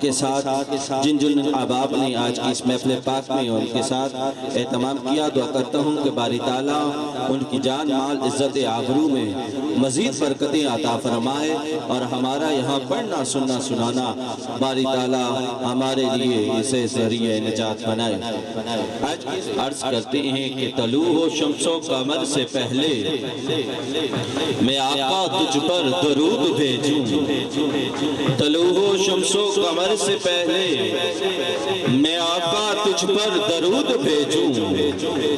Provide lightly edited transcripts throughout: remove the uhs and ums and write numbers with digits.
کے ساتھ جن جن احباب نے آج کی اس محفل پاک میں ان کے ساتھ اہتمام کیا، دعا کرتا ہوں کہ باری تعالیٰ ان کی جان مال عزت آبرو میں مزید برکتیں عطا فرمائے، اور ہمارا یہاں پڑھنا سننا سنانا باری تعالیٰ ہمارے لیے اسے ذریعہ نجات بنائے۔ آج عرض کرتے ہیں کہ طلوع و شمس و قمر سے پہلے میں آقا تجھ پر درود بھیجوں، طلوع و شمس و قمر سے پہلے میں آقا تجھ پر درود بھیجوں،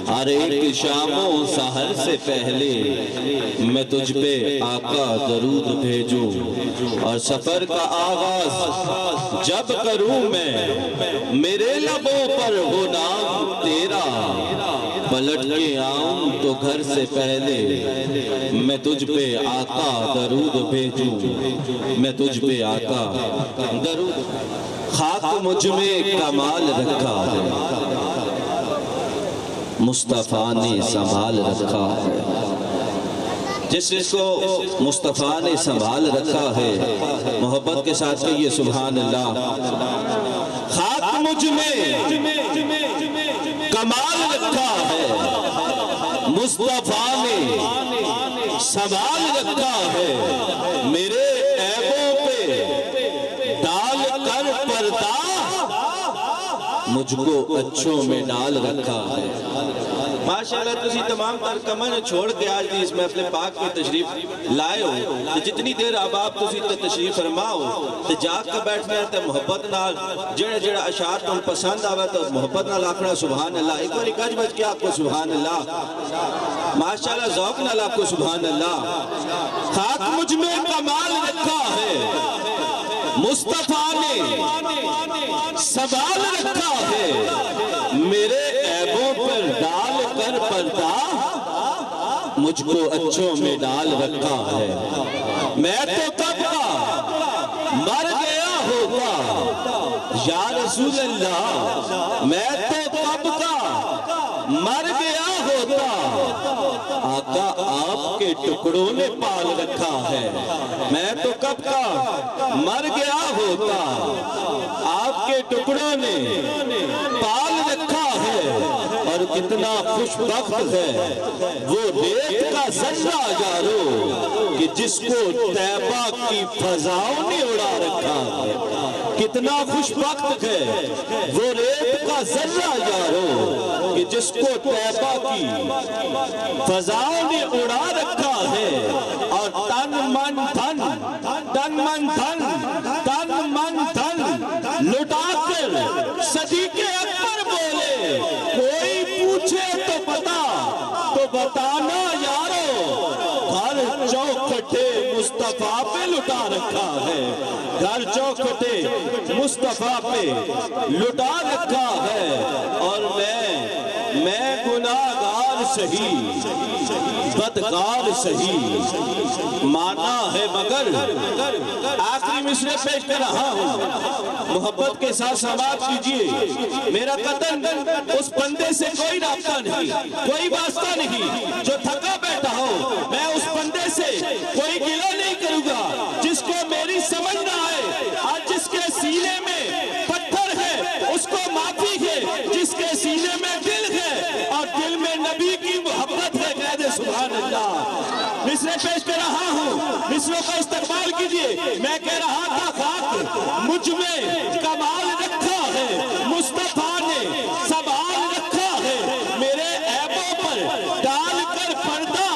ہر ایک شام و سحر سے پہلے میں تجھ پہ آقا درود بھیجوں، اور سفر کا آغاز جب کروں میں میرے لبوں پر ہو نام تیرا، پلٹ کے آؤں تو گھر سے پہلے میں تجھ پہ آقا درود بھیجوں، میں تجھ پہ آقا درود۔ خاک مجھ میں کمال رکھا ہے، مصطفیٰ نے سنبھال رکھا ہے، جس کو مصطفیٰ نے سنبھال رکھا ہے محبت کے ساتھ کہیے سبحان اللہ۔ خاک مجھ میں کمال رکھا ہے، مصطفیٰ نے سنبھال رکھا ہے، میرے عیبوں پہ ڈال کر پردہ مجھ کو اچھوں میں ڈال رکھا ہے۔ ماشاءاللہ تسی تمام تر کمن چھوڑ کے آج بھی اس محفل پاک میں تشریف لائے ہو، جتنی دیر آباب تسی تشریف فرماؤ تو جاگ کے بیٹھنا ہے تو محبت نال جڑا جڑا اشعار تم پسند آوے تو محبت نال آکھنا سبحان اللہ۔ ایک باری کج بج کے آپ کو سبحان اللہ، ماشاءاللہ ذوق نال آپ کو سبحان اللہ۔ خاک مجھ میں کمال رکھا ہے، مصطفیٰ نے سنبھال رکھا ہے، میرے عیبوں پر ڈال کر پردہ مجھ کو اچھوں میں ڈال رکھا ہے۔ میں تو کب کا مر گیا ہوتا یا رسول اللہ، میں تو کب کا مر گیا ہوتا، آقا آپ کے ٹکڑوں نے پال رکھا ہے۔ میں تو کب کا مر گیا ہوتا، آپ کے ٹکڑوں نے پال رکھا ہے، اور کتنا خوش بخت ہے وہ ریت کا ذرہ یارو کہ جس کو طیبہ کی فضاؤں نے اڑا رکھا ہے۔ کتنا خوش بخت ہے وہ ریت کا ذرہ یارو کہ جس کو طیبہ کی فضاؤں نے اڑا رکھا ہے، اور تن من دھن تن من دھن تن من دھن لٹا کر صدیق اکبر بولے، کوئی پوچھے تو بتانا یارو، گھر چوکھٹے مصطفیٰ پہ لٹا رکھا ہے، گھر چوکھٹے مصطفیٰ پہ لٹا رکھا ہے، اور میں گناہگار سہی بدکار سہی مانا ہے مگر۔ آخری مصرع پیش کر رہا ہوں، محبت کے ساتھ سماعت کیجئے۔ میرا قطن اس بندے سے کوئی رابطہ نہیں، کوئی واسطہ نہیں جو تھکا بیٹھا ہو، میں اس بندے سے کوئی گلہ نہیں کروں گا جس کو میری سمجھ نہ آئے، آج جس کے سینے میں پتھر ہے اس کو معافی ہے، جس کے سینے میں دل ہے اور دل میں نبی کی محبت ہے، کہہ دے سبحان اللہ۔ مصرع پیش کر رہا ہوں، مصرعوں کا استقبال کیجئے۔ میں کہہ رہا تھا خاک مجھ میں کمال رکھا ہے، مصطفیٰ نے سنبھال رکھا ہے، میرے عیبوں پر ڈال کر پردہ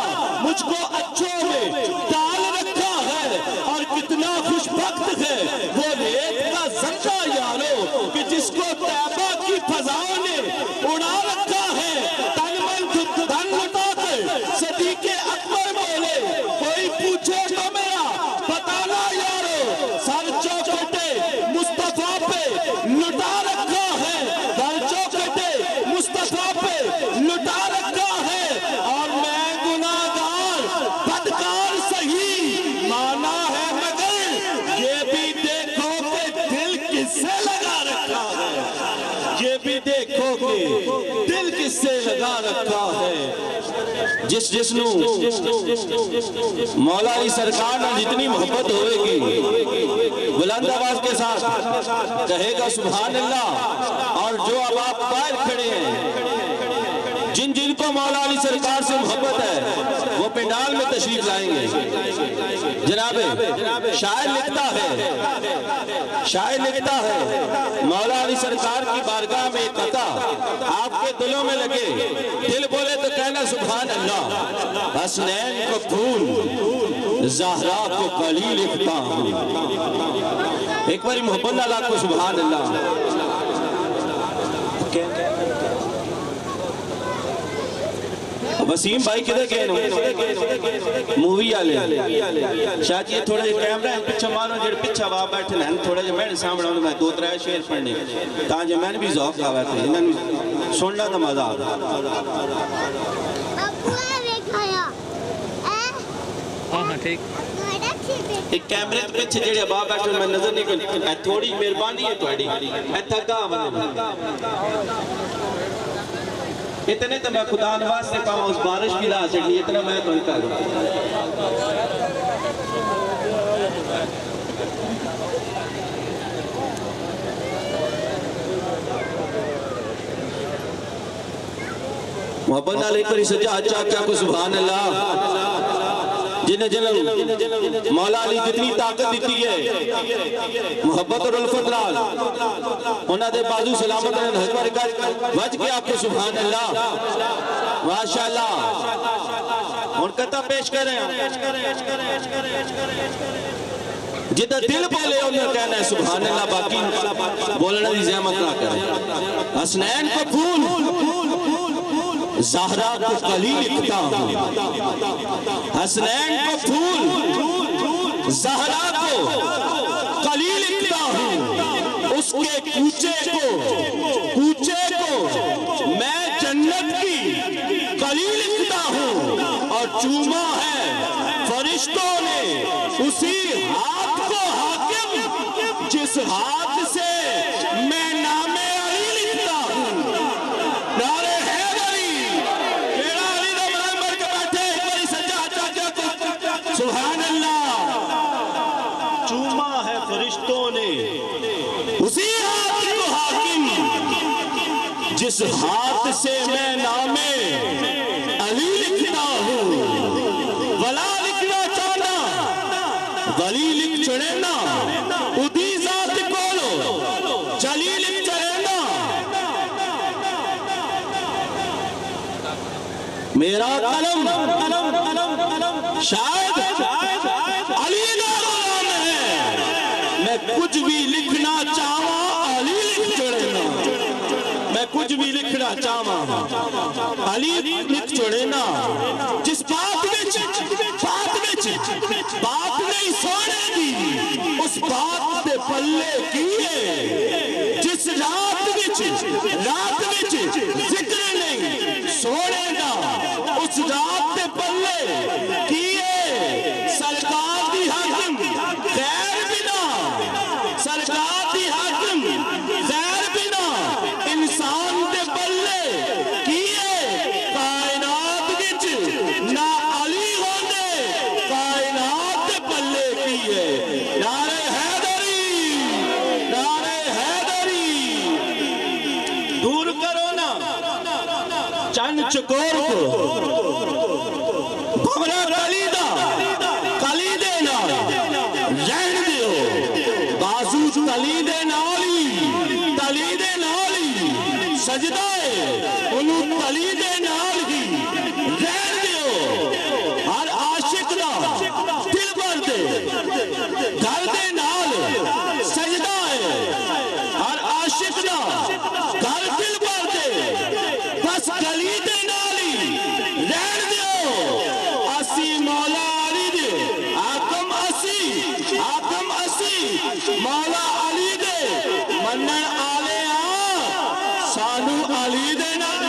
مجھ کو اچھوں میں ڈال رکھا ہے، اور کتنا خوش بخت ہے وہ ریت کا ذرہ یارو کہ جس کو طیبہ کی فضاؤں نے اڑا رکھا ہے۔ تن من دھن لٹا کر صدیق اکبر بولے، کوئی پوچھے تو میرا بتانا یارو، سر چوکھٹے مصطفیٰ پہ لٹا رکھا ہے، سر چوکھٹے مصطفیٰ پہ لٹا رکھا ہے، اور میں گناہگار بدکار سہی مانا ہے مگر، یہ بھی دیکھو کہ دل کس سے لگا رکھا ہے، یہ بھی دیکھو کہ دل کس سے لگا رکھا ہے۔ جس نو مولا علی سرکار نہ جتنی محبت ہوئے گی بلند آواز کے ساتھ کہے گا سبحان اللہ۔ اور جو اب آپ قائل کھڑے ہیں، جن جن کو مولا علی سرکار سے محبت ہے، وہ پنڈال میں تشریف لائیں گے۔ جناب شاعر لکھتا ہے مولا علی سرکار کی بارگاہ میں ایک قطع آپ کے دلوں میں لگے، دل بولے تو کہنا سبحان اللہ۔ حسنین کو پھول، زہرا کو کلی لکھتا ہوں۔ ایک باری محبت اللہ کو سبحان اللہ۔ وسیم بھائی کدھر گئے مووی والے؟ شاید یہ تھوڑا جہا کیمرہ ہے پیچھے مارو، جڑے پیچھے وا بیٹھے ہیں تھوڑا جہا میں سامنے میں دو ترے شعر پڑھنے تاں جو میں نے بھی ذوق آ بیٹھے انہاں نوں سننا تو مزہ آتا۔ ہاں ٹھیک ایک کیمرے تے پیچھے جڑے وا بیٹھے میں نظر نہیں کوئی تھوڑی مہربانی ہے تہاڈی ایتھا کا بنے اتنے تو میں خدا نواز سے پاؤں اس بارش کی لا چڑھنی اتنا میں تو انتا گا۔ محبت نہ لے کر ہی سجا اچھا کیا کو سبحان اللہ۔ جنہیں جنہوں مولا علی جتنی طاقت دیتی ہے محبت اور الفت لال انہاں دے بازو سلامت رہن حضور کا وجہ کے آپ کو سبحان اللہ ماشاءاللہ۔ ان قطع پیش کر رہے ہیں جدہ دل بولے انہیں کہنا ہے سبحان اللہ، باقی بولنا دی زحمت نہ کریں۔ حسنین کو پھول، زہرا کو کلی لکھتا ہوں۔ حسنین کو پھول، زہرا کو کلی لکھتا ہوں۔ اس کے کوچے کو میں جنت کی کلی لکھتا ہوں۔ اور چوما ہے فرشتوں نے اسی ہاتھ کو حاکم، جس ہاتھ سے میں نام علی لکھتا ہوں۔ نعرہ سبحان اللہ۔ چوما ہے فرشتوں نے اسی ہاتھ کو حاکم، جس ہاتھ سے میں نام علی لکھتا ہوں۔ ولا لکھنا چاہنا ولی لکھ چڑھنا، ادھی ذات کولو چلی لکھ چڑھنا۔ میرا قلم شاید علی نام ہے، میں کچھ بھی لکھنا چاہواں علی لکھ چڑھنا۔ میں کچھ بھی لکھنا چاہواں علی لکھ چڑھنا۔ جس بات نہیں سونے دی اس بات دے پلے کیے، جس رات ذکر نہیں سونے دا اس رات دے پلے کیے۔ سرکار دی حاکم غیر بنا، سرکار دی حاکم غیر بنا انسان دے پلے کیے۔ کائنات وچ نہ علی ہوندے کائنات دے پلے کیے۔ نعرہ حیدری، نعرہ حیدری۔ دور کرو نا چند چکور کو، بھورا کلی دے نال رہن دیو، بازو تلی دے نالی سجدہ ہے انہوں تلی دے نال ہی رہن دیو۔ ہر عاشق دا دل بھر دے گھر دے نال سجدہ ہے، ہر عاشق دا گھر دل بھر دے بس گلی دے نالی رہن دیو۔ اسی مولا علی دے حاکم اسی مولا علی دے منن آلے سانو علی دے نال